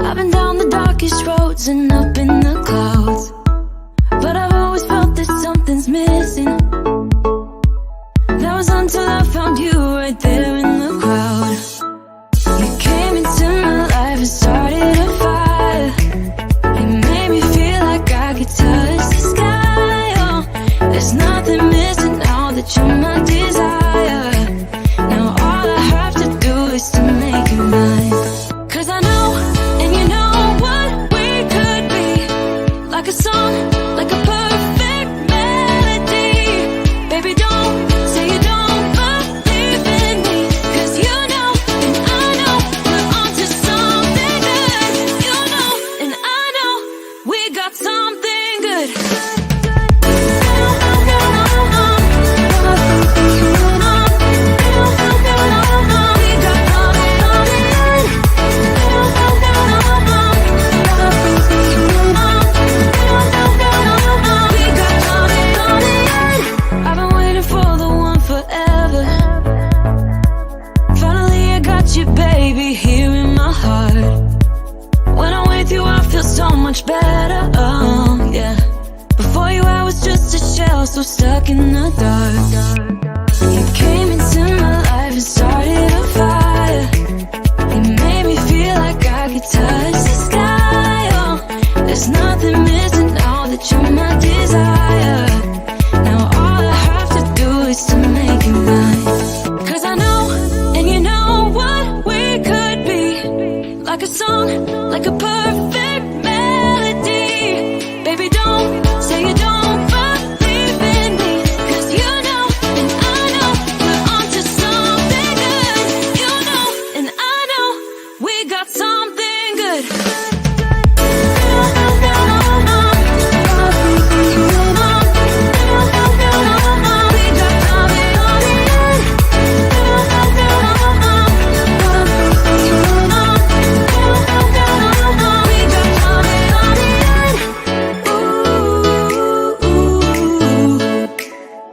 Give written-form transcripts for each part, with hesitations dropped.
I've been down the darkest roads and up in the clouds, but I've always felt that something's missing. That was until I found you right there in the crowd. You came into my life and started a fire. You made me feel like I could touch the sky. Oh, there's nothing missing now that you're my desire. Now all I have to do is to make you mine. 'Cause I know, and you know what we could be. Like a song, like a perfect melody. Baby, don't say you don't believe in me, 'cause you know, and I know, we're onto something good. You know, and I know, we got something good. I've been waiting for the one forever. Finally I got you, baby, here in my heart. When I'm with you I feel so much better, oh yeah. Before you I was just a shell, so stuck in the dark. You came into my life and started a fire. You made me feel like I could touch the sky. Oh, there's nothing missing now that you're my desire. Now all I have to do is to make you mine. 'Cause I know, and you know what we could be. Like a song, like a perfect melody. Baby, don't say you don't believe in me, 'cause you know, and I know, we're onto something good. You know, and I know, we got something good.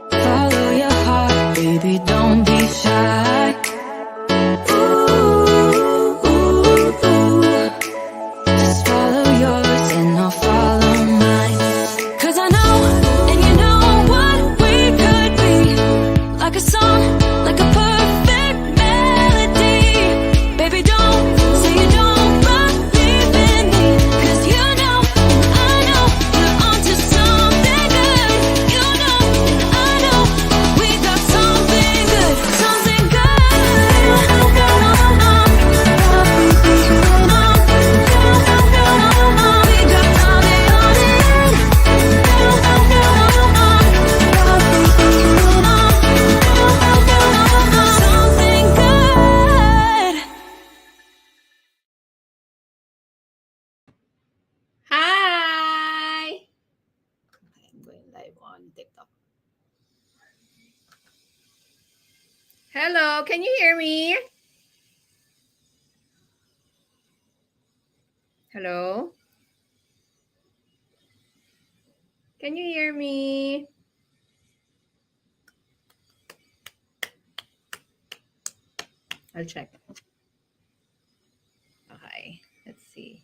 Follow your heart, baby, don't be shy. Just follow yours and I'll follow mine. 'Cause I know, and you know what we could be. Like a song, like a perfect melody. Baby, don't say you don't believe in me, 'cause you know, and I know, we're onto something good. You know, and I know, we got something good. Something good. Something good. Hi! I'm going live on TikTok. Hello, can you hear me? Hello? Can you hear me? I'll check. Okay, let's see.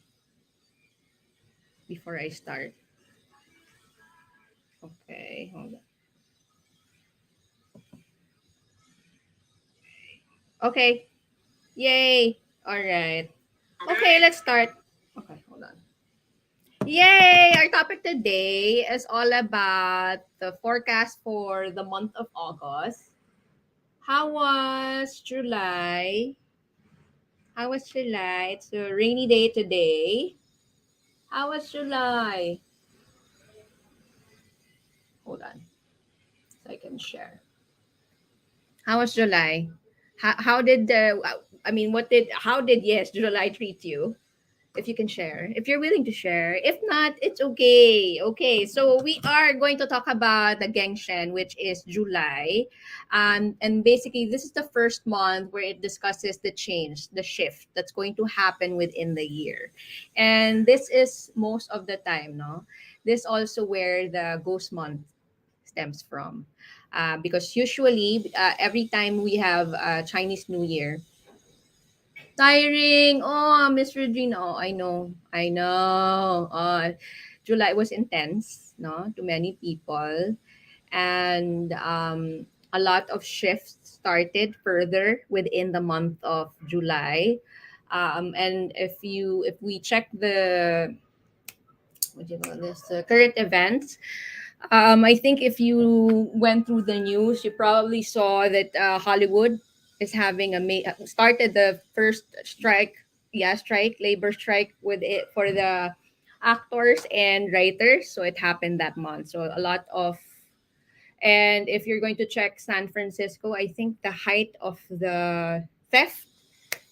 Before I start. Okay, hold on. Okay. Yay. All right. Okay, let's start. Okay, hold on. Yay! Our topic today is all about the forecast for the month of August. How was July? How was July? It's a rainy day today. How was July? Hold on, so I can share. How was July? How did how did July treat you? If you can share, if you're willing to share. If not, it's okay. Okay, so we are going to talk about the Gengshen, which is July. And basically, this is the first month where it discusses the change, the shift that's going to happen within the year. And this is most of the time, no? This also where the ghost month stems from. Because usually, every time we have Chinese New Year, Tiring. Oh, Miss Regina. Oh, I know. I know. July was intense, no, to many people. And a lot of shifts started further within the month of July. And if we check the what do you call this current events, I think if you went through the news, you probably saw that Hollywood is having started the first strike, yeah, strike, labor strike with it for the actors and writers. So it happened that month. So a lot of, and if you're going to check San Francisco, I think the height of the theft,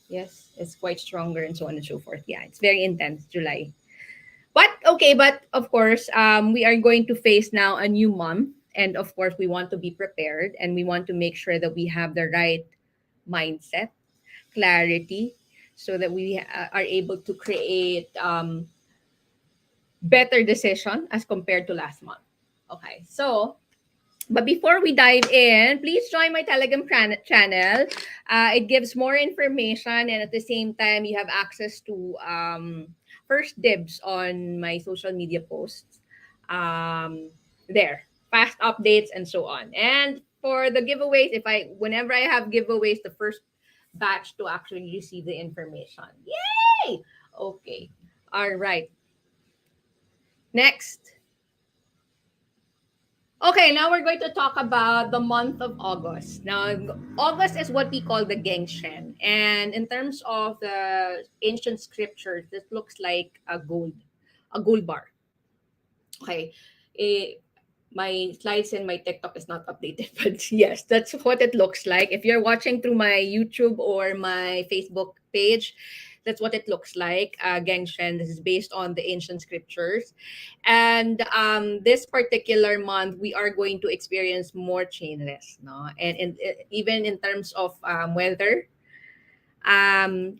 yes, is quite stronger and so on and so forth. Yeah, it's very intense, July. But okay, but of course, we are going to face now a new month. And of course, we want to be prepared and we want to make sure that we have the right mindset, clarity, so that we are able to create better decision as compared to last month. Okay, so but before we dive in, please join my Telegram channel. It gives more information, and at the same time, you have access to first dibs on my social media posts. There, fast updates and so on. And for the giveaways, whenever I have giveaways, the first batch to actually receive the information. Yay! Okay. All right. Next. Okay, now we're going to talk about the month of August. Now, August is what we call the Gengshen. And in terms of the ancient scriptures, this looks like a gold bar. Okay. Eh, my slides in my TikTok is not updated, but yes, that's what it looks like. If you're watching through my YouTube or my Facebook page, that's what it looks like. Gengshen. This is based on the ancient scriptures, and this particular month we are going to experience more changes, no, and even in terms of weather. Um,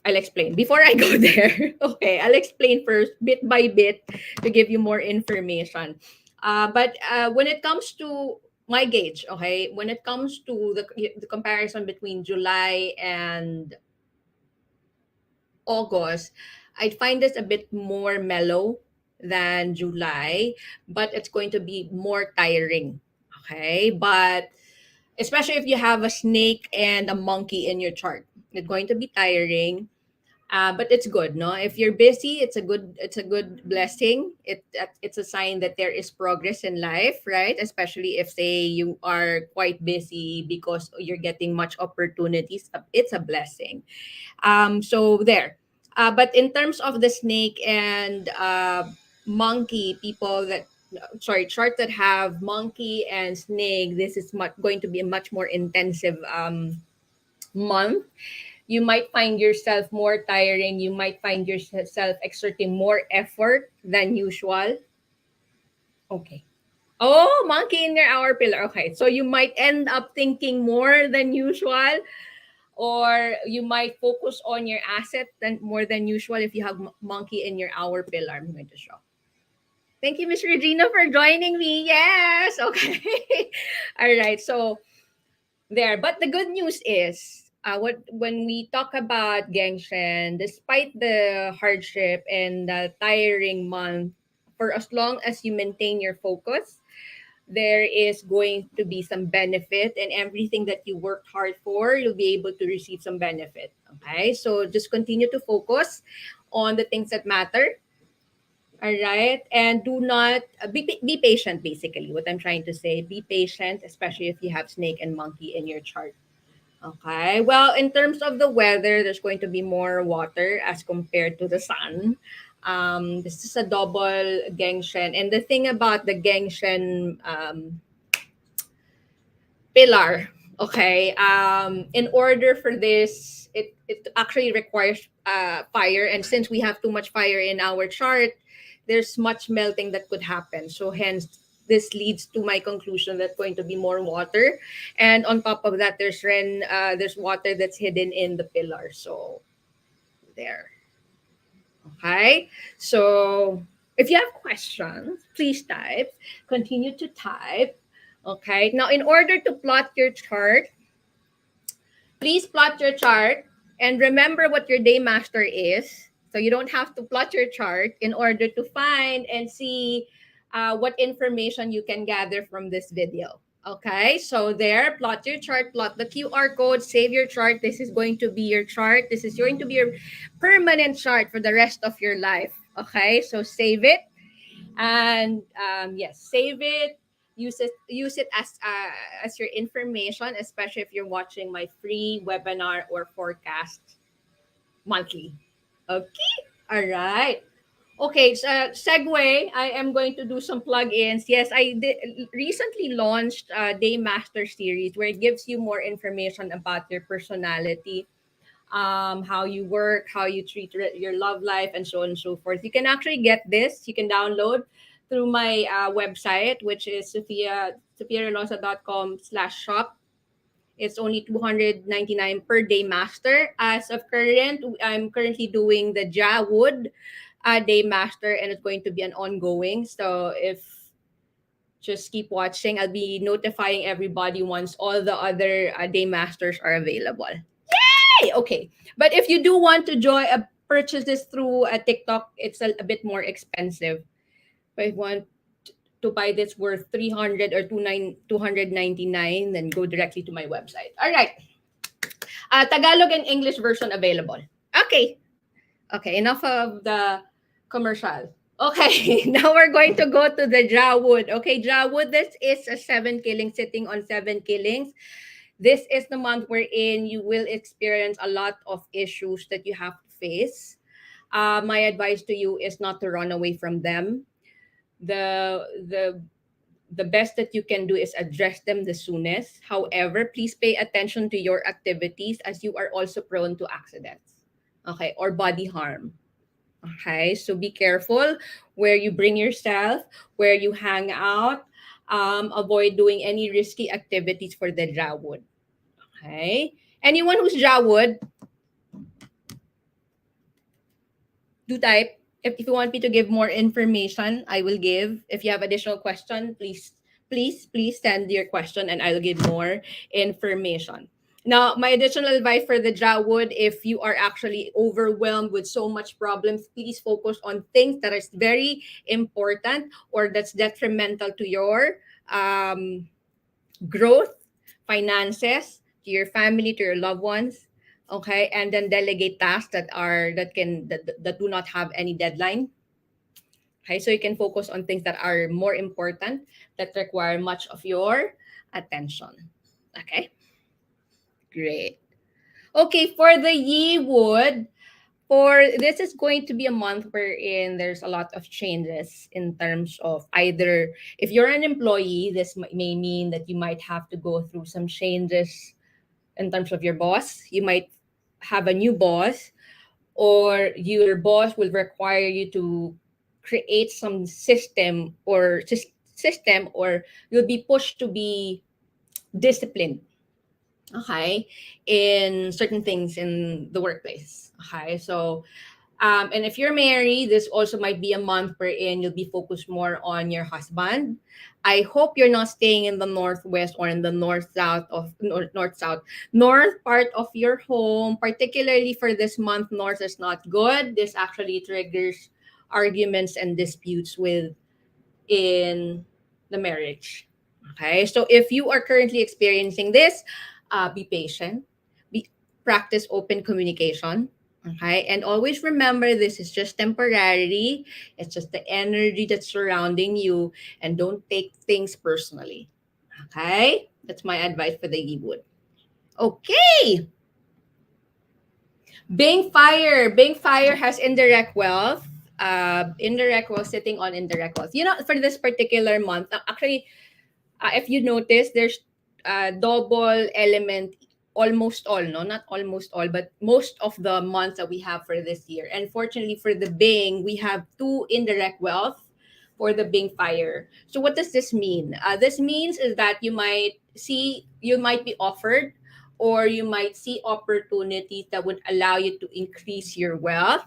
I'll explain. Before I go there, okay, I'll explain first, bit by bit, to give you more information. But when it comes to my gauge, okay, when it comes to the comparison between July and August, I find this a bit more mellow than July, but it's going to be more tiring. Okay, but especially if you have a snake and a monkey in your chart, it's going to be tiring, but it's good, no, if you're busy, it's a good blessing. It's a sign that there is progress in life, right? Especially if, say, you are quite busy because you're getting much opportunities, it's a blessing. So there. But in terms of the snake and monkey, people that, sorry, chart that have monkey and snake, this is going to be a much more intensive month. You might find yourself more tiring. You might find yourself exerting more effort than usual. Okay. Oh, monkey in your hour pillar. Okay. So you might end up thinking more than usual, or you might focus on your asset than more than usual if you have monkey in your hour pillar. I'm going to show. Thank you, Miss Regina, for joining me. Yes. Okay. All right. So there. But the good news is, what when we talk about Gengshen, despite the hardship and the tiring month, for as long as you maintain your focus, there is going to be some benefit, and everything that you worked hard for, you'll be able to receive some benefit. Okay, so just continue to focus on the things that matter. All right, and do not be patient. Basically, what I'm trying to say, be patient, especially if you have snake and monkey in your chart. Okay. Well, in terms of the weather, there's going to be more water as compared to the sun. This is a double Gengshen. And the thing about the Gengshen pillar, okay, in order for this, it actually requires fire. And since we have too much fire in our chart, there's much melting that could happen. So hence, this leads to my conclusion that going to be more water, and on top of that, there's water that's hidden in the pillar. So there. Okay. So if you have questions, please type. Continue to type. Okay. Now, in order to plot your chart, please plot your chart And remember what your day master is. So you don't have to plot your chart in order to find and see what information you can gather from this video. Okay, so there, plot your chart, plot the QR code, save your chart. This is going to be your chart. This is going to be your permanent chart for the rest of your life. Okay, so save it. And yes, save it. Use it as your information, especially if you're watching my free webinar or forecast monthly. Okay, all right. Okay, so segue. I am going to do some plugins. Yes, I did recently launched a Day Master series where it gives you more information about your personality, how you work, how you treat your love life, and so on and so forth. You can actually get this. You can download through my website, which is sophiarelosa.com/shop. It's only 299 per day master. As of current, I'm currently doing the Jawood day master, and it's going to be an ongoing. So if just keep watching, I'll be notifying everybody once all the other day masters are available. Yay! Okay, but if you do want to purchase this through TikTok, it's a bit more expensive. If I want to buy this worth 300 or 299, then go directly to my website. All right. Tagalog and English version available. Okay. Okay, enough of the commercial. Okay, now we're going to go to the Jawood. Okay, Jawood, this is a 7 killing sitting on 7 killings. This is the month wherein you will experience a lot of issues that you have to face. My advice to you is not to run away from them. The best that you can do is address them the soonest. However, please pay attention to your activities as you are also prone to accidents, okay, or body harm. Okay, so be careful where you bring yourself, where you hang out. Avoid doing any risky activities for the Jawood. Okay, anyone who's Jawood, do type. If you want me to give more information, I will give. If you have additional question, please send your question and I'll give more information. Now, my additional advice for the Jawood, if you are actually overwhelmed with so much problems, please focus on things that is very important or that's detrimental to your growth, finances, to your family, to your loved ones. Okay, and then delegate tasks that do not have any deadline. Okay, so you can focus on things that are more important, that require much of your attention. Okay, great. Okay, for the Yewood, for this is going to be a month wherein there's a lot of changes in terms of either if you're an employee, this may mean that you might have to go through some changes in terms of your boss. You might have a new boss, or your boss will require you to create some system, or you'll be pushed to be disciplined, okay, in certain things in the workplace. Okay, so and if you're married, this also might be a month wherein you'll be focused more on your husband. I hope you're not staying in the northwest or in the north part of your home. Particularly for this month, north is not good. This actually triggers arguments and disputes in the marriage. Okay, so if you are currently experiencing this, be patient. Practice open communication. Okay, and always remember this is just temporary. It's just the energy that's surrounding you, and don't take things personally. Okay, that's my advice for the Yiwood. Okay, Bing Fire has indirect wealth. Indirect wealth sitting on indirect wealth. You know, for this particular month, actually, if you notice, there's double element almost all, no, not almost all, but most of the months that we have for this year. And fortunately for the Bing, we have two indirect wealth for the Bing Fire. So what does this mean? This means is that you might be offered, or you might see opportunities that would allow you to increase your wealth.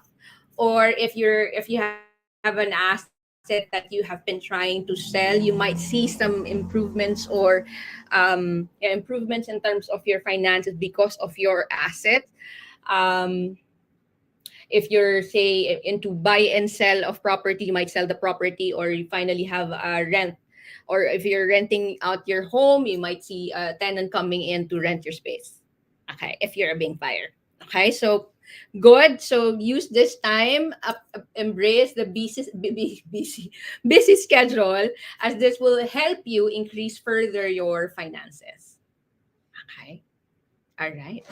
Or if you have an asset that you have been trying to sell, you might see some improvements, or improvements in terms of your finances because of your asset. Um, if you're say into buy and sell of property, you might sell the property, or you finally have a rent, or if you're renting out your home, you might see a tenant coming in to rent your space. Okay, if you're a being buyer. Okay, so good. So use this time, embrace the busy schedule, as this will help you increase further your finances. Okay, all right.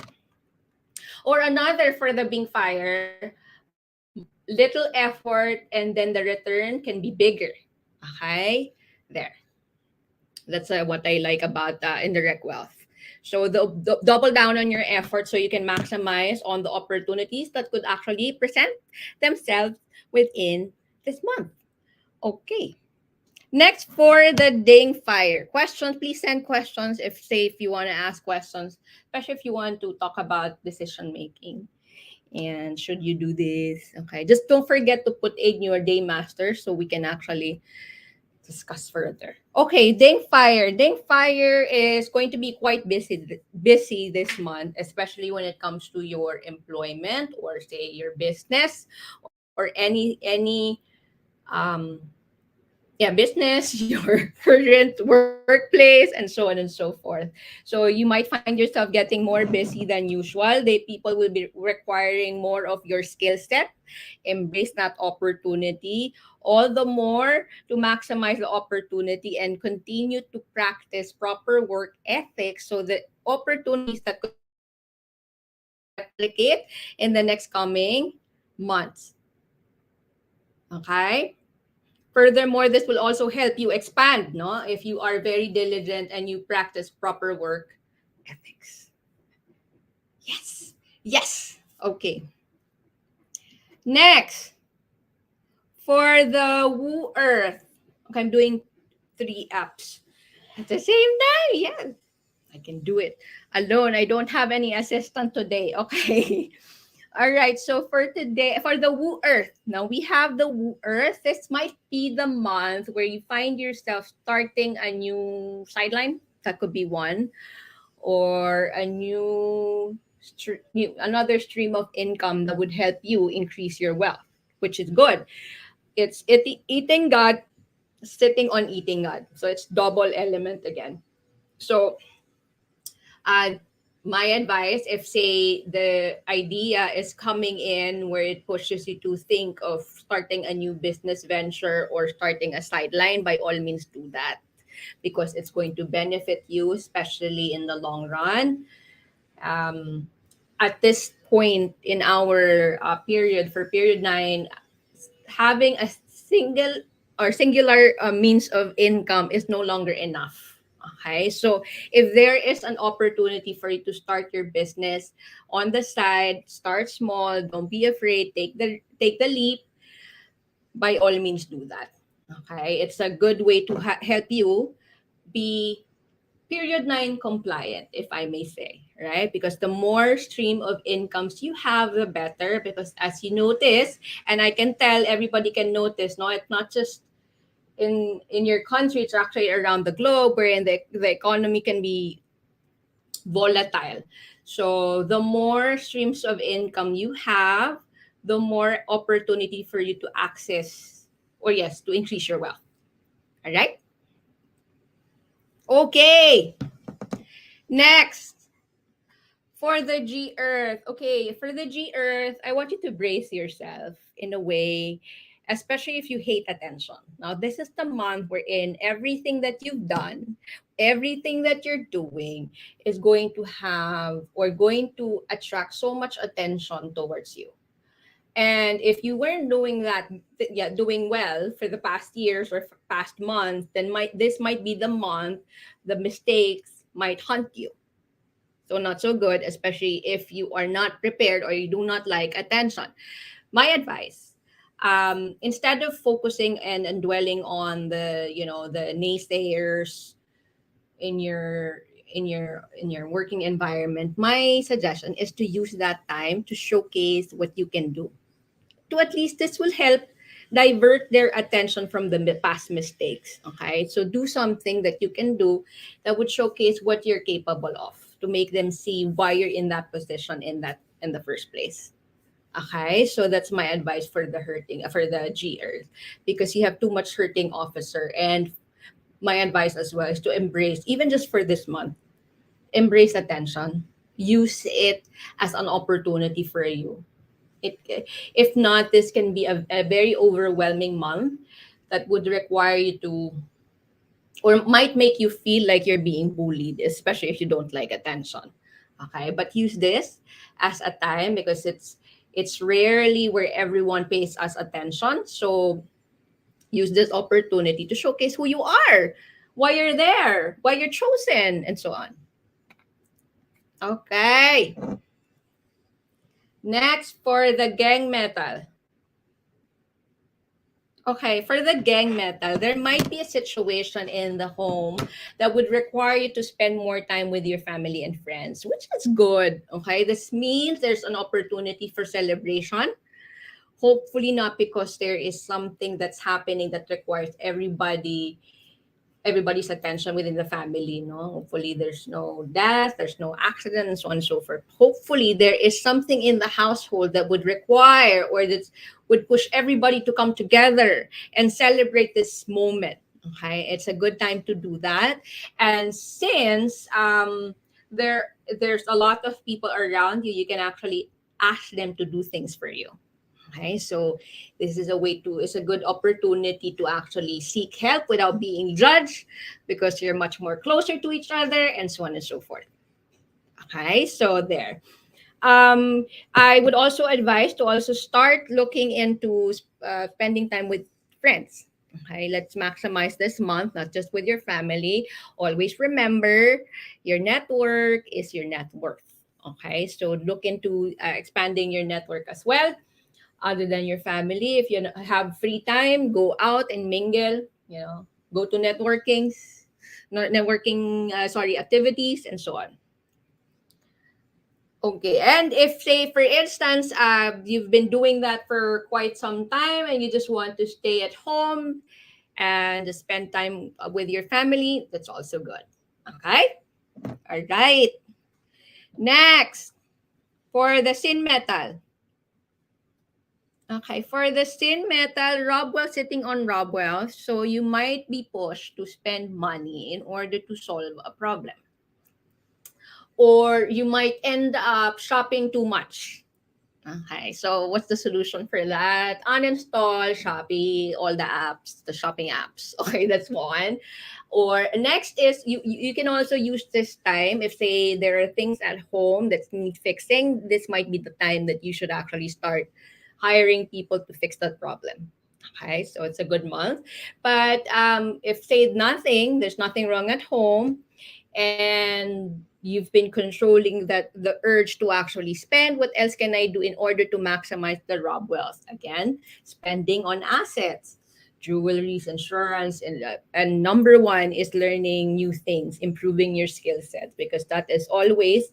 Or another for the being fire, little effort and then the return can be bigger. Okay, there. That's what I like about indirect wealth. So double down on your effort so you can maximize on the opportunities that could actually present themselves within this month. Okay. Next for the ding fire questions, please send questions if you want to ask questions, especially if you want to talk about decision making. And should you do this? Okay, just don't forget to put in your day master so we can actually discuss further. Okay, Ding Fire. Ding Fire is going to be quite busy this month, especially when it comes to your employment or say your business or any um business, your current workplace, and so on and so forth. So you might find yourself getting more busy than usual. People will be requiring more of your skill set. Embrace that opportunity all the more to maximize the opportunity and continue to practice proper work ethics so that opportunities that could replicate in the next coming months. Okay? Furthermore, this will also help you expand, no? If you are very diligent and you practice proper work ethics. Yes. Yes. Okay. Next, for the Woo Earth. Okay, I'm doing 3 apps at the same time. Yeah, I can do it alone. I don't have any assistant today. Okay. All right. So for today, for the Woo Earth, now we have the Woo Earth. This might be the month where you find yourself starting a new sideline. That could be one, or a another stream of income that would help you increase your wealth, which is good. It's eating God, sitting on eating God. So it's double element again. So uh, my advice, if say the idea is coming in where it pushes you to think of starting a new business venture or starting a sideline, by all means do that, because it's going to benefit you, especially in the long run. um, at this point in our period, for period 9, having a singular means of income is no longer enough. Okay, so if there is an opportunity for you to start your business on the side, start small, don't be afraid, take the leap. By all means do that. Okay, it's a good way to help you be period 9 compliant, if I may say, right? Because the more stream of incomes you have, the better. Because as you notice, and I can tell everybody can notice, no, it's not just in your country, it's actually around the globe, wherein the economy can be volatile. So the more streams of income you have, the more opportunity for you to access, or yes, to increase your wealth. All right. Okay. Next, for the G Earth. Okay, for the G Earth, I want you to brace yourself in a way, especially if you hate attention. Now, this is the month wherein everything that you've done, everything that you're doing is going to have or going to attract so much attention towards you. And if you weren't doing that, doing well for the past years or past months, then this might be the month the mistakes might hunt you. So not so good, especially if you are not prepared or you do not like attention. My advice, instead of focusing and dwelling on the naysayers in your working environment, my suggestion is to use that time to showcase what you can do. To at least this will help divert their attention from the past mistakes. Okay, so do something that you can do that would showcase what you're capable of, to make them see why you're in that position in that in the first place. Okay, so that's my advice for the hurting for the G Earth, because you have too much hurting officer. And my advice as well is to embrace, even just for this month, embrace attention. Use it as an opportunity for you. It, if not, this can be a very overwhelming month that would require you to, or might make you feel like you're being bullied, especially if you don't like attention. Okay, but use this as a time, because it's rarely where everyone pays us attention. So use this opportunity to showcase who you are, why you're there, why you're chosen, and so on. Okay, next for the gang metal. Okay, for the gang metal, there might be a situation in the home that would require you to spend more time with your family and friends, which is good. Okay, this means there's an opportunity for celebration. Hopefully, not because there is something that's happening that requires everybody's attention within the family. No, hopefully there's no death, there's no accident, and so on and so forth. Hopefully there is something in the household that would require, or that would push everybody to come together and celebrate this moment. Okay, it's a good time to do that. And since there's a lot of people around you, you can actually ask them to do things for you. Okay, so this is a way to, it's a good opportunity to actually seek help without being judged, because you're much more closer to each other, and so on and so forth. Okay, so there. I would also advise to also start looking into spending time with friends. Okay, let's maximize this month, not just with your family. Always remember, your network is your net worth. Okay, so look into expanding your network as well, other than your family. If you have free time, go out and mingle, go to activities, and so on. Okay, and if, say, for instance, you've been doing that for quite some time and you just want to stay at home and just spend time with your family, that's also good. Okay? All right. Next, for the sin metal. Okay, for the sin metal, Robwell sitting on Robwell, so you might be pushed to spend money in order to solve a problem. Or you might end up shopping too much. Okay, so what's the solution for that? Uninstall Shopee, all the apps, the shopping apps. Okay, that's one. Or next is, you can also use this time, if, say, there are things at home that need fixing, this might be the time that you should actually start hiring people to fix that problem. Okay, so it's a good month. But if, say, there's nothing wrong at home, and you've been controlling the urge to actually spend, what else can I do in order to maximize the Rob wealth? Again, spending on assets, jewelries, insurance, and number one is learning new things, improving your skill sets, because that is always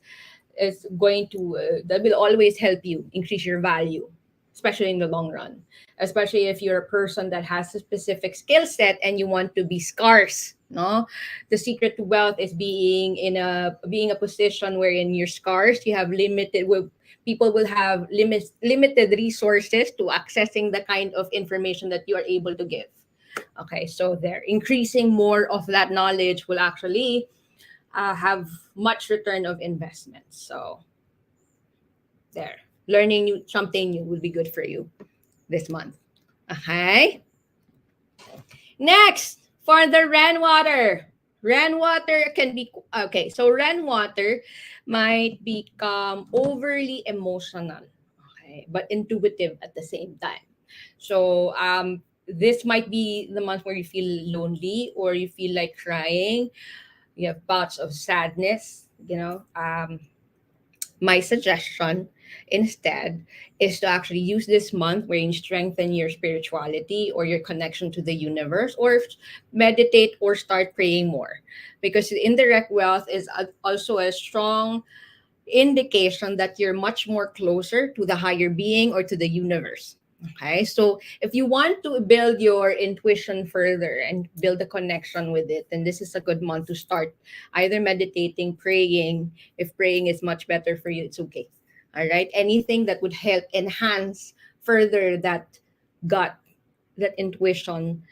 is going to that will always help you increase your value, especially in the long run, especially if you're a person that has a specific skill set and you want to be scarce. No, the secret to wealth is being a position wherein you're scarce. You have people will have limited resources to accessing the kind of information that you are able to give. Okay, so they're increasing more of that knowledge will actually have much return of investment. So there, something new will be good for you this month. Okay. Next, for the rainwater. Rainwater can be okay. So rainwater might become overly emotional, okay, but intuitive at the same time. So this might be the month where you feel lonely or you feel like crying. You have bouts of sadness. My suggestion instead is to actually use this month where you strengthen your spirituality or your connection to the universe, or meditate or start praying more, because indirect wealth is also a strong indication that you're much more closer to the higher being or to the universe. Okay, so if you want to build your intuition further and build a connection with it, then this is a good month to start either meditating, praying. If praying is much better for you, it's okay. All right, anything that would help enhance further that gut, that intuition,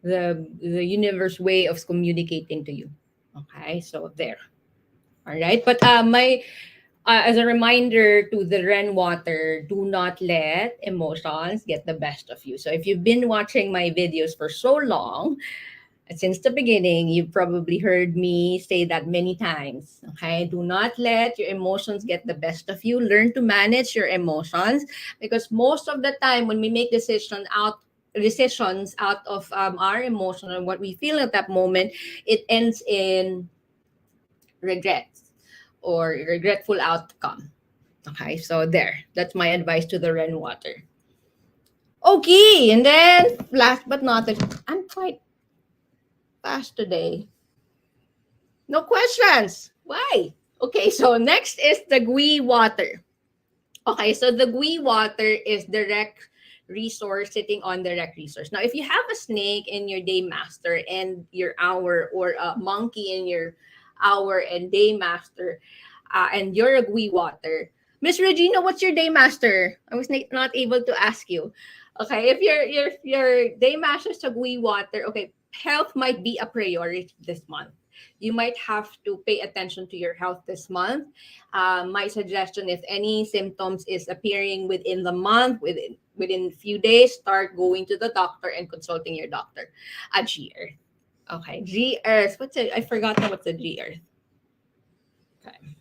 the universe way of communicating to you. Okay, so there. All right, but my as a reminder to the Ren water, do not let emotions get the best of you. So if you've been watching my videos for so long, since the beginning, you've probably heard me say that many times. Okay, do not let your emotions get the best of you. Learn to manage your emotions, because most of the time when we make decisions out of our emotion and what we feel at that moment, it ends in regrets or regretful outcome. Okay, so there. That's my advice to the rainwater. Okay, and then last but not least, I'm quite fast today. No questions. Why? Okay, so next is the gui water. Okay, so the gui water is direct resource sitting on direct resource. Now, if you have a snake in your day master and your hour, or a monkey in your hour and day master, and you're a gui water, Miss Regina, what's your day master? I was not able to ask you. Okay, if your day master is a gui water, okay, health might be a priority this month. You might have to pay attention to your health this month. My suggestion, if any symptoms is appearing within the month, within few days, start going to the doctor and consulting your doctor. A G Earth. Okay, G Earth. What's it? I forgot what's a G Earth. Okay.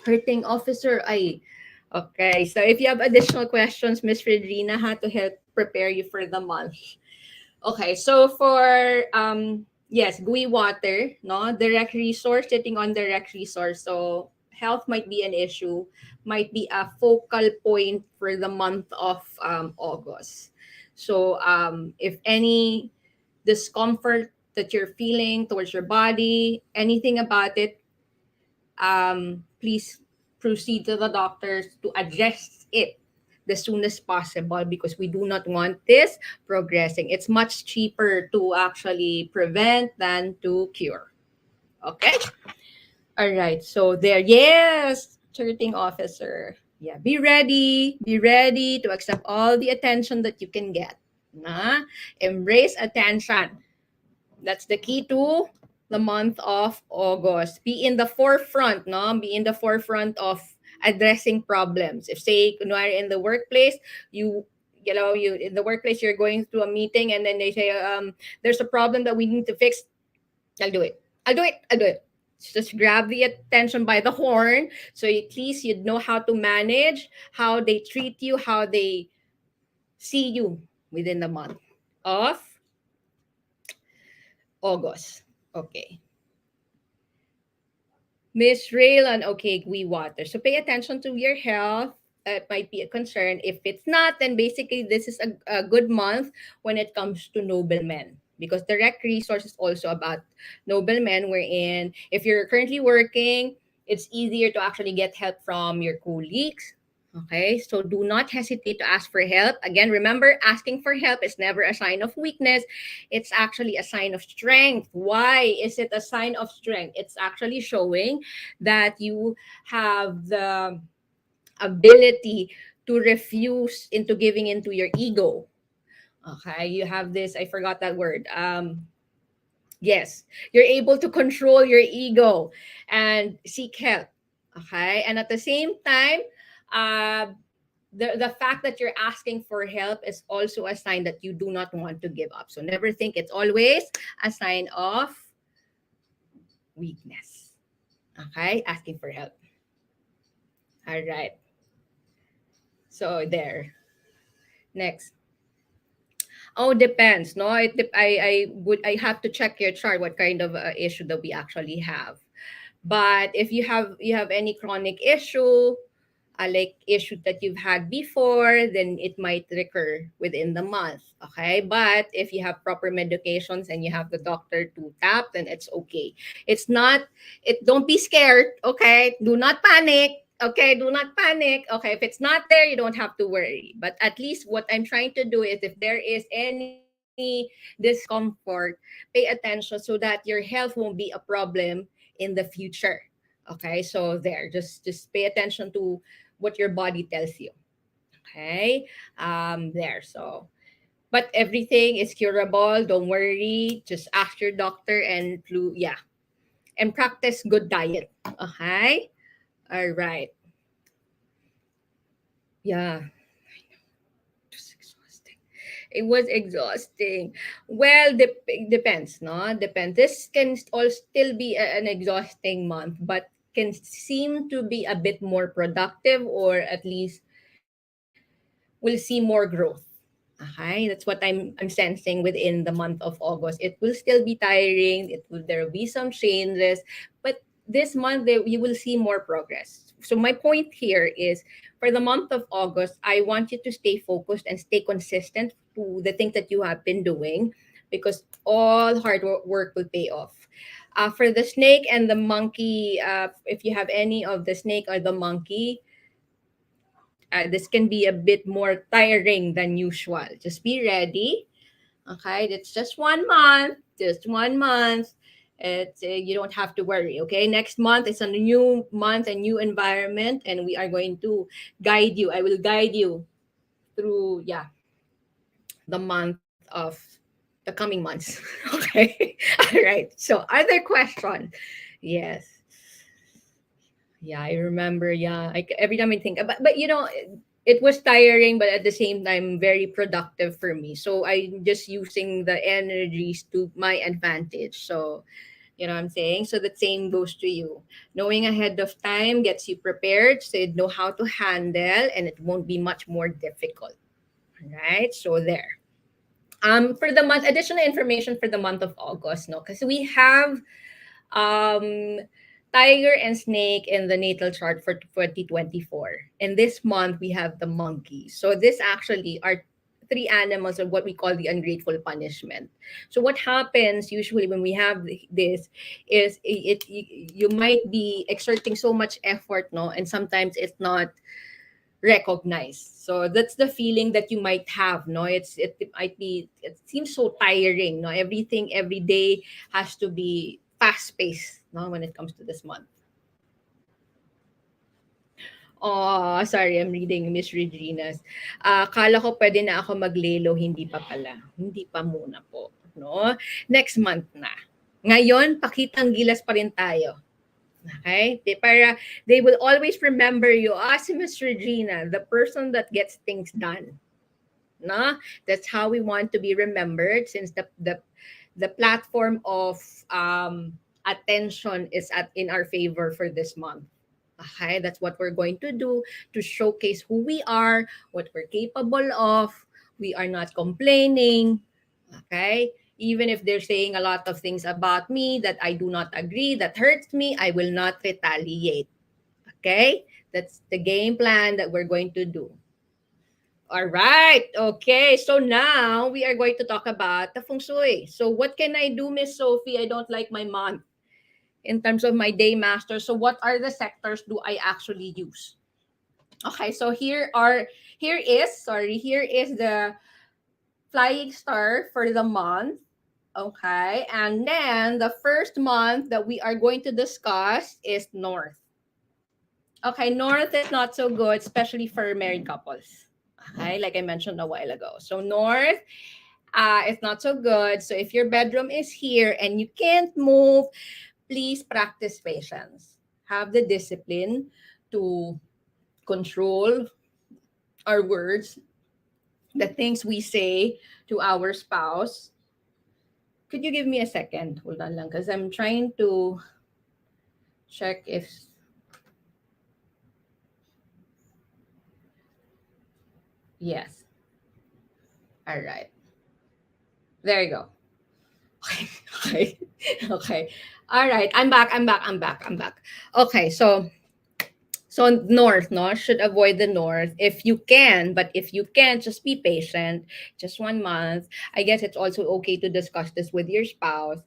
Hurting officer. I. Okay, so if you have additional questions, Miss Regina had to help prepare you for the month. Okay, so for yes, GUI water, no, direct resource, sitting on direct resource. So health might be an issue, might be a focal point for the month of August. So if any discomfort that you're feeling towards your body, anything about it, please proceed to the doctors to address it the soonest possible, because we do not want this progressing. It's much cheaper to actually prevent than to cure. Okay? All right. So there, yes, charting officer. Yeah, be ready. Be ready to accept all the attention that you can get. Na? Embrace attention. That's the key to the month of August. Be in the forefront, no? Be in the forefront of addressing problems. If say kunwari in the workplace, you in the workplace you're going through a meeting and then they say there's a problem that we need to fix. I'll do it. I'll do it. I'll do it. Just grab the attention by the horn, so at least you'd know how to manage, how they treat you, how they see you within the month of August. Okay. Miss Raylan, okay, we water. So pay attention to your health. It might be a concern. If it's not, then basically this is a good month when it comes to noblemen. Because direct resource is also about noblemen, wherein if you're currently working, it's easier to actually get help from your colleagues. Okay, so do not hesitate to ask for help. Again, remember, asking for help is never a sign of weakness. It's actually a sign of strength. Why is it a sign of strength? It's actually showing that you have the ability to refuse into giving into your ego. Okay, you have this, I forgot that word. Yes, you're able to control your ego and seek help. Okay, and at the same time, uh, the fact that you're asking for help is also a sign that you do not want to give up. So never think it's always a sign of weakness. Okay, asking for help. All right. So there. Next. Oh, depends. No, I have to check your chart what kind of issue that we actually have. But if you have any chronic issue, like issues that you've had before, then it might recur within the month. Okay, but if you have proper medications and you have the doctor to tap, then it's okay. It's not. It Don't be scared. Okay, do not panic. Okay, do not panic. Okay, if it's not there, you don't have to worry. But at least what I'm trying to do is, if there is any discomfort, pay attention so that your health won't be a problem in the future. Okay, so there, just pay attention to what your body tells you. Okay, there. So, but everything is curable. Don't worry. Just ask your doctor and flu. Yeah, and practice good diet. Okay. All right. Yeah. Just exhausting. It was exhausting. Well, depends, no? Depends. This can all still be an exhausting month, but can seem to be a bit more productive, or at least we'll see more growth. Okay, that's what I'm sensing within the month of August. It will still be tiring. There will be some changes, but this month you will see more progress. So my point here is, for the month of August, I want you to stay focused and stay consistent to the things that you have been doing, because all hard work will pay off. For the snake and the monkey, if you have any of the snake or the monkey, this can be a bit more tiring than usual. Just be ready. Okay, it's just 1 month. Just 1 month. You don't have to worry. Okay, next month is a new month, a new environment, and we are going to guide you. I will guide you through, the month of the coming months. Okay, all right. So other question. Yes. Yeah, I remember. Yeah, every time I think, but it was tiring, but at the same time very productive for me. So I'm just using the energies to my advantage. So you know what I'm saying. So the same goes to you. Knowing ahead of time gets you prepared, so you know how to handle, and it won't be much more difficult. All right. So there. For the month, additional information for the month of August, no, because we have um tiger and snake in the natal chart for 2024, and this month we have the monkey. So this actually are three animals of what we call the ungrateful punishment. So what happens usually when we have this is, you might be exerting so much effort, no, and sometimes it's not recognized. So that's the feeling that you might have, no. It might be, it seems so tiring, no. Everything every day has to be fast paced, no, when it comes to this month. Oh, sorry, I'm reading Miss Regina's. Kala ko pwede na ako maglelo, hindi pa pala. Hindi pa muna po, no? Next month na. Ngayon, pakitang gilas pa rin tayo. Okay? They will always remember you as Miss Regina, the person that gets things done. No? That's how we want to be remembered, since the platform of attention is in our favor for this month. Okay, that's what we're going to do to showcase who we are, what we're capable of. We are not complaining. Okay, even if they're saying a lot of things about me that I do not agree, that hurts me, I will not retaliate. Okay, that's the game plan that we're going to do. All right. Okay. So now we are going to talk about the feng shui. So what can I do, Miss Sophie? I don't like my month in terms of my day master. So what are the sectors do I actually use? Okay. So here is the flying star for the month. Okay. And then the first month that we are going to discuss is North. Okay. North is not so good, especially for married couples. Okay. Like I mentioned a while ago. So North, it's not so good. So if your bedroom is here and you can't move, please practice patience. Have the discipline to control our words, the things we say to our spouse. Could you give me a second? Hold on lang, because I'm trying to check if... Yes. All right. There you go. Okay. Okay. All right. I'm back. Okay. So north, no, should avoid the north if you can, but if you can't, just be patient. Just 1 month. I guess it's also okay to discuss this with your spouse.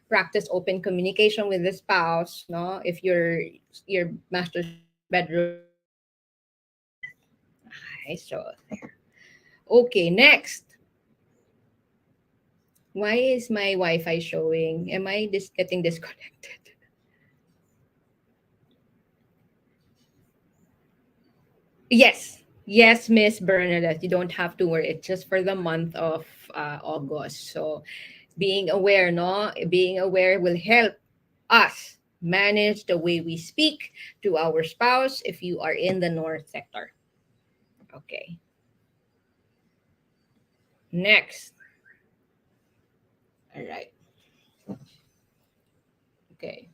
Practice open communication with the spouse, no, if your master's bedroom is here. Okay, so there. Okay, next. Why is my Wi-Fi showing? Am I getting disconnected? Yes, yes, Miss Bernadette. You don't have to worry. It's just for the month of August. So being aware, no, being aware will help us manage the way we speak to our spouse if you are in the north sector. Okay. Next. All right. Okay.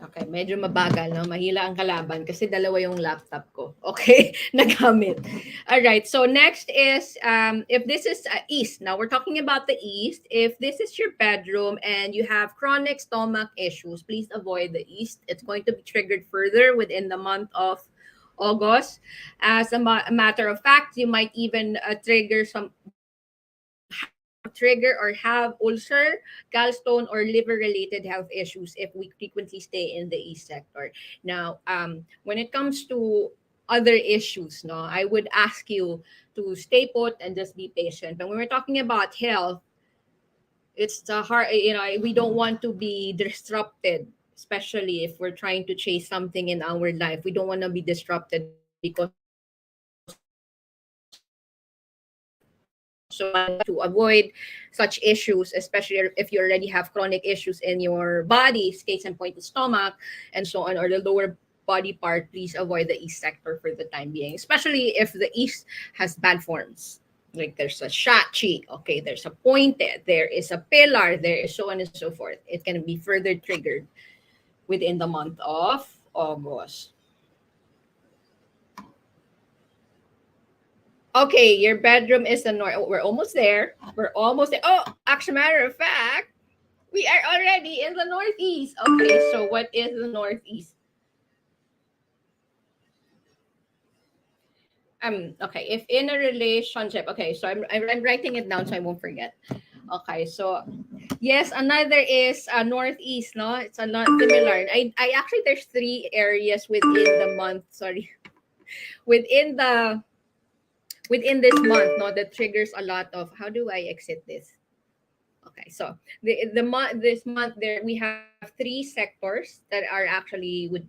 Okay, medyo mabagal, no? Mahila ang kalaban kasi dalawa yung laptop ko. Okay, nagamit. All right, so next is if this is east. Now we're talking about the east. If this is your bedroom and you have chronic stomach issues, please avoid the east. It's going to be triggered further within the month of August. As a matter of fact, you might even trigger some trigger or have ulcer, gallstone, or liver-related health issues if we frequently stay in the east sector. Now, when it comes to other issues, no, I would ask you to stay put and just be patient. But when we're talking about health, it's the hard. We don't want to be disrupted, especially if we're trying to chase something in our life. We don't want to be disrupted because of so to avoid such issues, especially if you already have chronic issues in your body, case in point the stomach and so on, or the lower body part, please avoid the east sector for the time being, especially if the east has bad forms. Like there's a shot cheek, okay, there's a pointed, there is a pillar, there is so on and so forth. It can be further triggered within the month of August. Okay, your bedroom is the north. Oh, we're almost there. We're almost there. Oh, actually, matter of fact, we are already in the northeast. Okay, so what is the northeast? Okay, if in a relationship, okay, so I'm writing it down so I won't forget. Okay, so yes, another is northeast, no? It's a lot similar. I actually there's three areas within the month, sorry, within the within this month, no, that triggers a lot of how do I exit this? Okay, so the month this month there we have three sectors that are actually would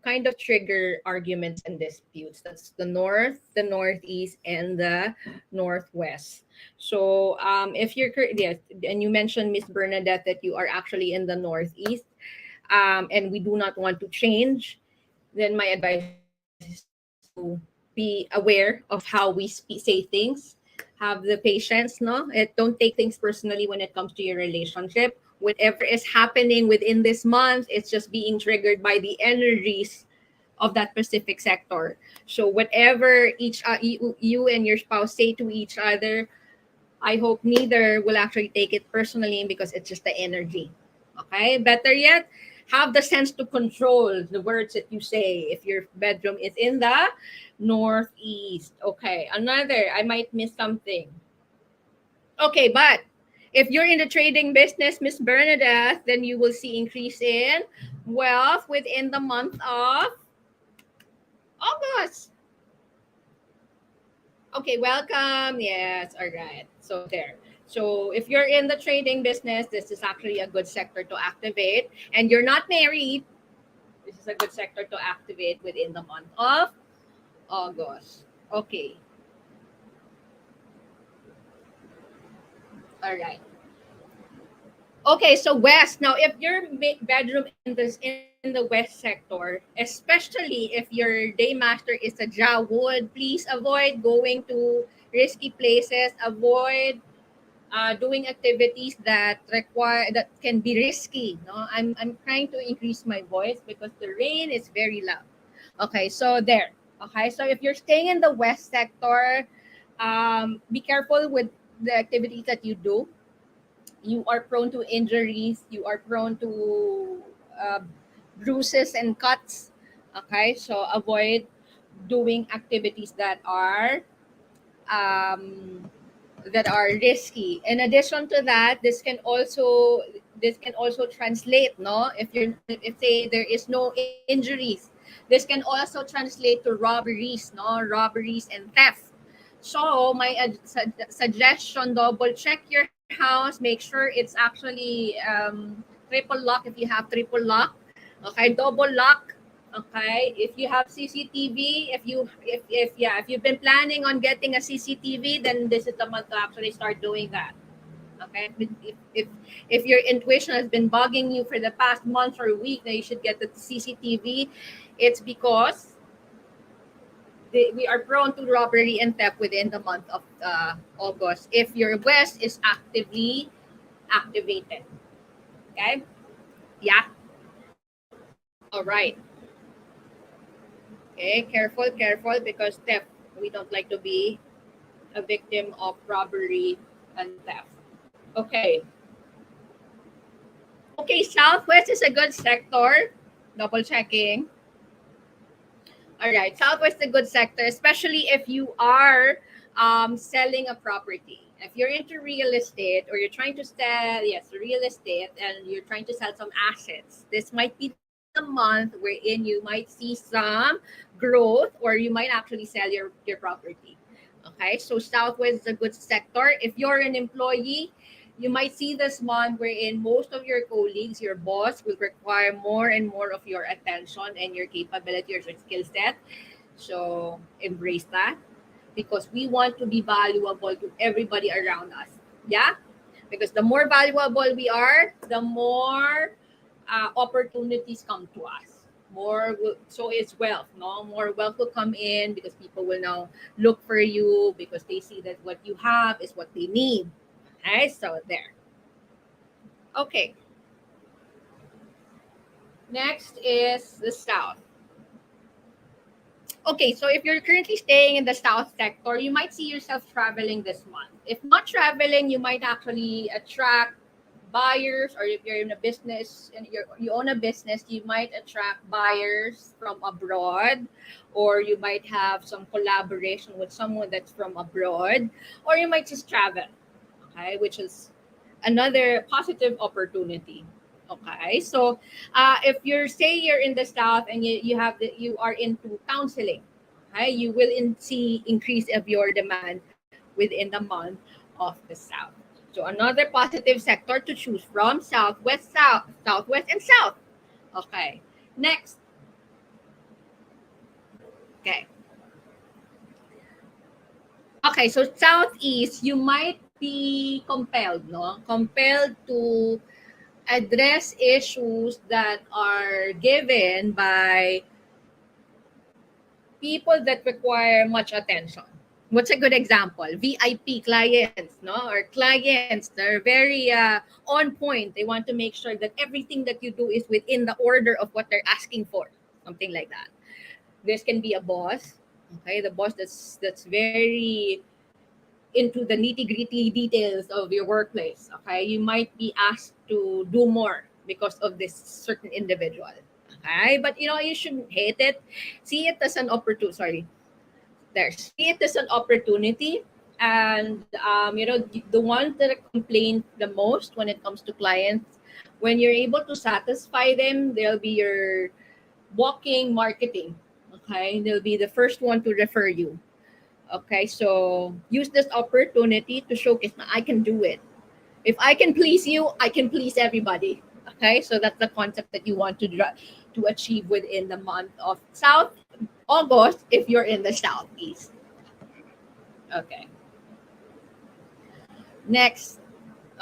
kind of trigger arguments and disputes. That's the north, the northeast, and the northwest. So if you're yes, and you mentioned Miss Bernadette that you are actually in the northeast, and we do not want to change, then my advice is to be aware of how we say things. Have the patience, no? Don't take things personally when it comes to your relationship. Whatever is happening within this month, it's just being triggered by the energies of that specific sector. So whatever you and your spouse say to each other, I hope neither will actually take it personally because it's just the energy. Okay? Better yet, have the sense to control the words that you say if your bedroom is in the northeast. Okay, another, I might miss something. Okay, but if you're in the trading business, Miss Bernadette, then you will see increase in wealth within the month of August. Okay, welcome. Yes, all right. So there. So if you're in the trading business, this is actually a good sector to activate. And you're not married, this is a good sector to activate within the month of August. Okay. All right. Okay, so west. Now, if your bedroom in the west sector, especially if your day master is a Ja wood, please avoid going to risky places. Avoid doing activities that require that can be risky. No, I'm trying to increase my voice because the rain is very loud. Okay, so there. Okay, so if you're staying in the west sector, be careful with the activities that you do. You are prone to injuries. You are prone to uh, bruises and cuts. Okay, so avoid doing activities um, that are risky. In addition to that, this can also translate, no? If say there is no injuries, this can also translate to robberies, no? Robberies and theft. So my suggestion: double check your house. Make sure it's actually triple lock if you have triple lock. Okay, double lock. Okay, if you have CCTV, if you've been planning on getting a CCTV, then this is the month to actually start doing that. Okay, if your intuition has been bugging you for the past month or week that you should get the CCTV, it's because we are prone to robbery and theft within the month of August if your west is actively activated. Okay, yeah, all right. Okay, careful because theft. We don't like to be a victim of robbery and theft. Okay. Okay, Southwest is a good sector. Double checking. All right, Southwest is a good sector, especially if you are selling a property. If you're into real estate or you're trying to sell, yes, real estate, and you're trying to sell some assets, this might be the month wherein you might see some growth or you might actually sell your property. Okay, so Southwest is a good sector. If you're an employee, you might see this month wherein most of your colleagues, your boss, will require more and more of your attention and your capability or your skill set. So embrace that because we want to be valuable to everybody around us. Yeah? Because the more valuable we are, the more opportunities come to us. So it's wealth, no? More wealth will come in because people will now look for you because they see that what you have is what they need. Okay, so there. Okay, next is the south. Okay, so if you're currently staying in the south sector, you might see yourself traveling this month. If not traveling, you might actually attract buyers, or if you're in a business and you own a business, you might attract buyers from abroad, or you might have some collaboration with someone that's from abroad, or you might just travel. Okay, which is another positive opportunity. Okay, so if you're say you're in the south and you are into counseling, okay, you will see increase of your demand within the month of the south. So another positive sector to choose from: southwest, and south. Okay, next. Okay, okay, so southeast, you might be compelled, no, compelled to address issues that are given by people that require much attention. What's a good example? VIP clients, no, or clients that are very on point. They want to make sure that everything that you do is within the order of what they're asking for, something like that. This can be a boss, okay, the boss that's very into the nitty gritty details of your workplace. Okay, you might be asked to do more because of this certain individual. Okay, but you shouldn't hate it. See it as an opportunity. Sorry, there. See it as an opportunity, and the ones that complain the most when it comes to clients, when you're able to satisfy them, they'll be your walking marketing. Okay, they'll be the first one to refer you. Okay, so use this opportunity to showcase that I can do it. If I can please you, I can please everybody. Okay, so that's the concept that you want to achieve within the month of South August if you're in the Southeast. Okay, next.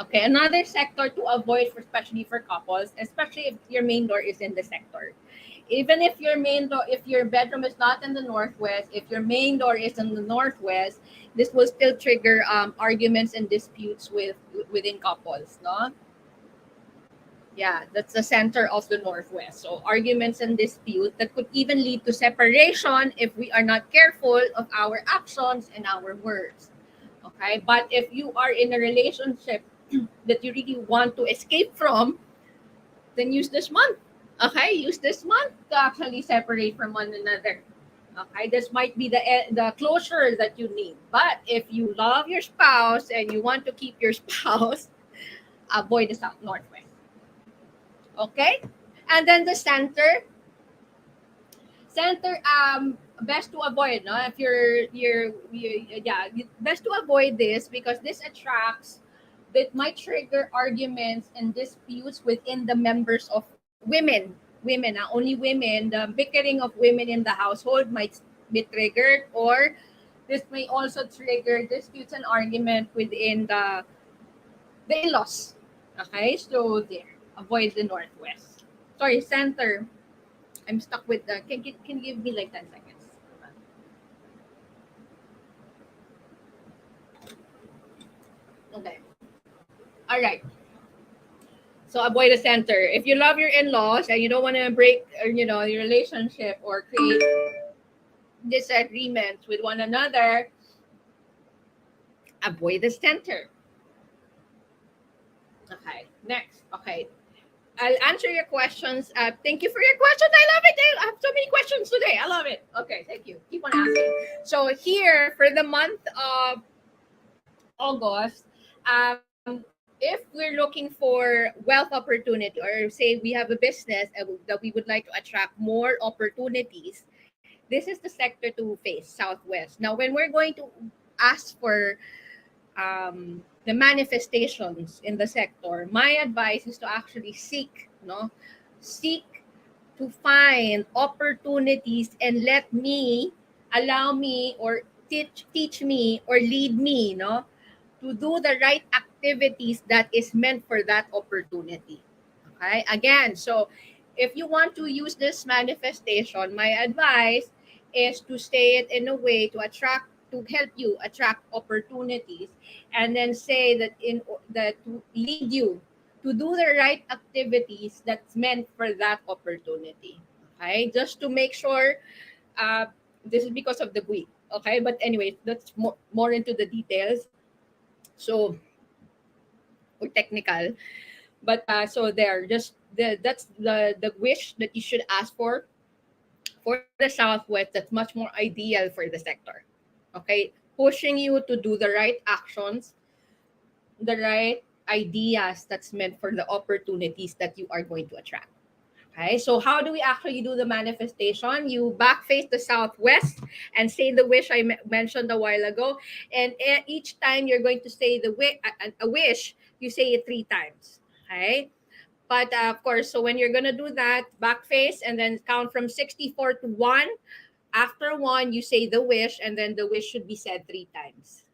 Okay, another sector to avoid, especially for couples, especially if your main door is in the sector. Even if your main door, if your bedroom is not in the northwest, if your main door is in the northwest, this will still trigger arguments and disputes within couples, no? Yeah, that's the center of the northwest. So arguments and dispute that could even lead to separation if we are not careful of our actions and our words. Okay, but if you are in a relationship that you really want to escape from, then use this month. Okay, use this month to actually separate from one another. Okay, this might be the closure that you need. But if you love your spouse and you want to keep your spouse, avoid the south northwest. Okay, and then the center best to avoid, no, if best to avoid this because this attracts, it might trigger arguments and disputes within the members of women. women, only women, the bickering of women in the household might be triggered, or this may also trigger disputes and argument within the in-laws. Okay, so there, avoid the northwest. Sorry, center. I'm stuck with the. Can you give me like 10 seconds? Okay. All right. So avoid the center. If you love your in-laws and you don't want to break, your relationship or create disagreements with one another, avoid the center. Okay. Next. Okay. I'll answer your questions. Thank you for your questions. I love it. I have so many questions today. I love it. Okay, thank you. Keep on asking. So here for the month of August, if we're looking for wealth opportunity, or say we have a business that we would like to attract more opportunities, this is the sector to face, Southwest. Now, when we're going to ask for the manifestations in the sector, my advice is to actually seek to find opportunities and allow me, or teach me or lead me, to do the right activities that is meant for that opportunity. Okay, again, so if you want to use this manifestation, my advice is to say it in a way to help you attract opportunities, and then say that to lead you to do the right activities that's meant for that opportunity. Okay, just to make sure, uh, this is because of the week. Okay, but anyway, that's more into the details. So, or technical, but so there, just that's the wish that you should ask for the Southwest. That's much more ideal for the sector. Okay, pushing you to do the right actions, the right ideas that's meant for the opportunities that you are going to attract. Okay, so how do we actually do the manifestation? You back face the southwest and say the wish I mentioned a while ago. And each time you're going to say a wish, you say it 3 times. Okay, but of course, so when you're gonna do that, back face and then count from 64 to 1. After 1, you say the wish, and then the wish should be said 3 times.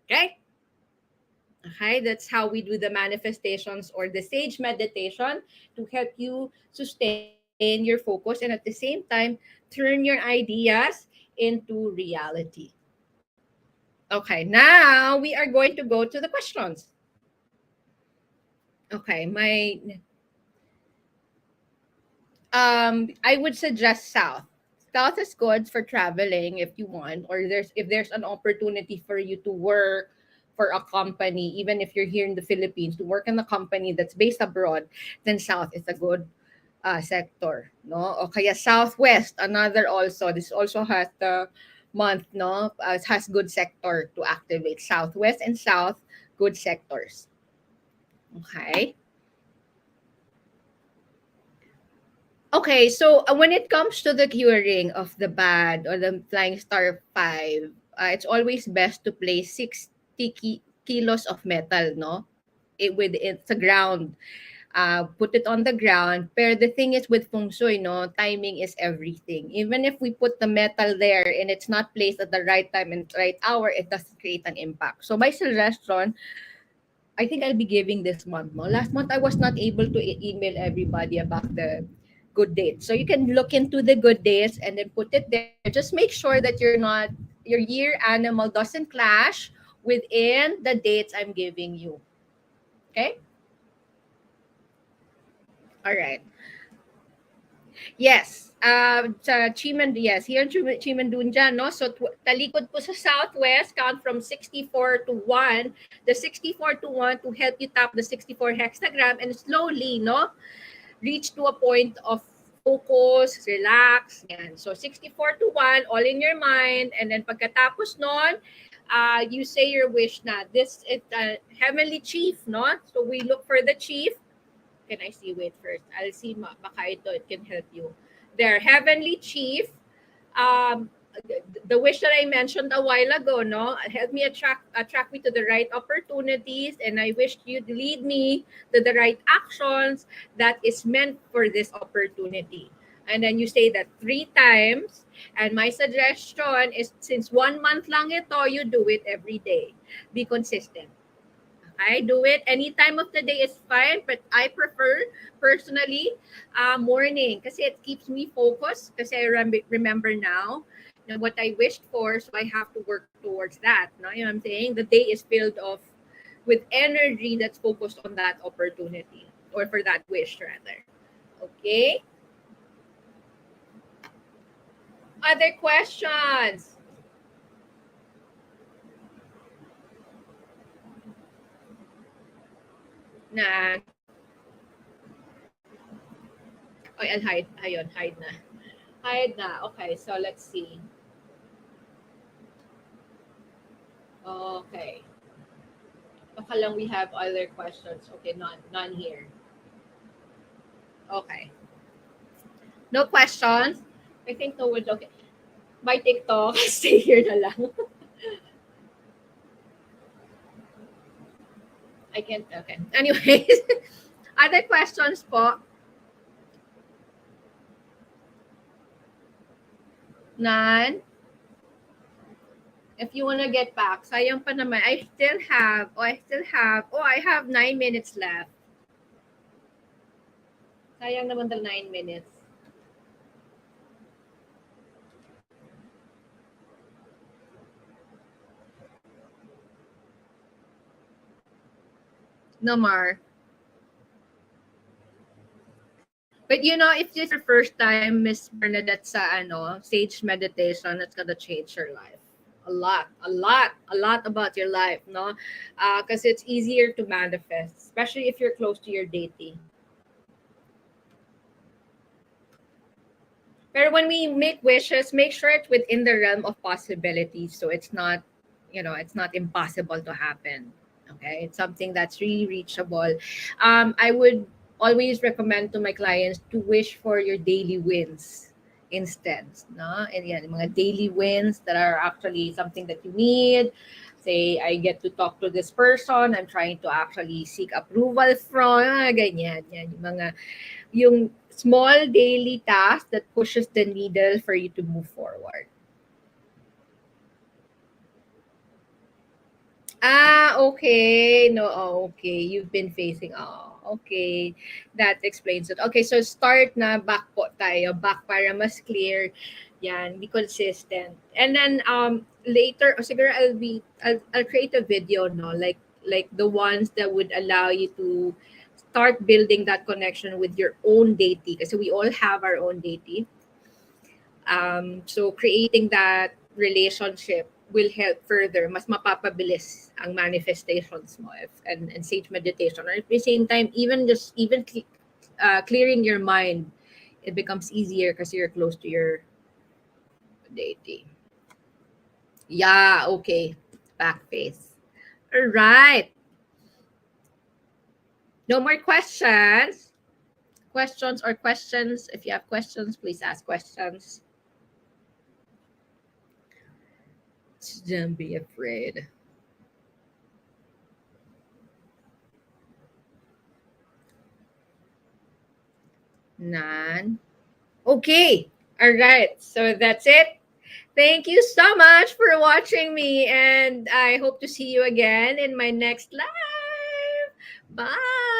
Okay. Okay, that's how we do the manifestations or the sage meditation to help you sustain your focus and at the same time turn your ideas into reality. Okay, now we are going to go to the questions. Okay, I would suggest south. South is good for traveling if you want, or if there's an opportunity for you to work for a company, even if you're here in the Philippines, to work in a company that's based abroad, then south is a good sector, no? O kaya southwest, another also. This also has the month, no? It has good sector to activate. Southwest and south, good sectors. Okay. Okay, so when it comes to the curing of the bad or the flying star 5, it's always best to place 60 kilos of metal, no? It's the ground. Put it on the ground. But the thing is with Feng Shui, no, timing is everything. Even if we put the metal there and it's not placed at the right time and right hour, it doesn't create an impact. So by suggestion, I think I'll be giving this month. No, last month I was not able to email everybody about the good dates. So you can look into the good days and then put it there. Just make sure that your year animal doesn't clash within the dates I'm giving you. Okay. All right. Yes. Sa yes, here in Chimandunja, no? So, talikod po sa southwest, count from 64 to 1. The 64 to 1 to help you tap the 64 hexagram and slowly, no? Reach to a point of focus, relax. Yan. So, 64 to 1, all in your mind. And then, pagkatapos nun, you say your wish na. This is heavenly chief, no? So, we look for the chief. Can I see? Wait first. I'll see baka ito. It can help you. Their heavenly chief. the wish that I mentioned a while ago, no, help me attract me to the right opportunities, and I wish you to lead me to the right actions that is meant for this opportunity. And then you say that 3 times. And my suggestion is, since 1 month lang ito, you do it every day. Be consistent. I do it any time of the day is fine, but I prefer personally morning kasi it keeps me focused. Kasi I remember now what I wished for, so I have to work towards that. No, you know what I'm saying? The day is filled of with energy that's focused on that opportunity or for that wish rather. Okay. Other questions? Na. Oh, I'll hide. Ayun, hide na. Hide na. Okay, so let's see. Okay. Baka lang we have other questions. Okay, none here. Okay. No questions? I think no would. Okay. My TikTok, stay here na lang. I can't. Okay. Anyways, other questions po? None? If you want to get back, sayang pa naman. I have 9 minutes left. Sayang naman the 9 minutes. No more. But if this is your first time, Miss Bernadette, sa sage meditation, it's gonna change your life. A lot about your life, no? Because it's easier to manifest, especially if you're close to your deity. But when we make wishes, make sure it's within the realm of possibilities, so it's not, it's not impossible to happen. Okay, it's something that's really reachable. I would always recommend to my clients to wish for your daily wins instead, no? And yan, mga daily wins that are actually something that you need. Say, I get to talk to this person, I'm trying to actually seek approval from, ganyan, yan, yung small daily task that pushes the needle for you to move forward. Okay. No, okay. You've been facing, okay. That explains it. Okay, so start na, back po tayo. Back para mas clear. Yan, be consistent. And then, later, siguro I'll create a video, no? Like the ones that would allow you to start building that connection with your own deity. Kasi we all have our own deity. So creating that relationship will help further, mas mapapabilis ang manifestations mo and sage meditation. Or at the same time, even clearing your mind, it becomes easier because you're close to your deity. Yeah, okay. Back face. All right. No more questions? Questions. If you have questions, please ask questions. Don't be afraid. None. Okay. All right. So that's it. Thank you so much for watching me, and I hope to see you again in my next live. Bye.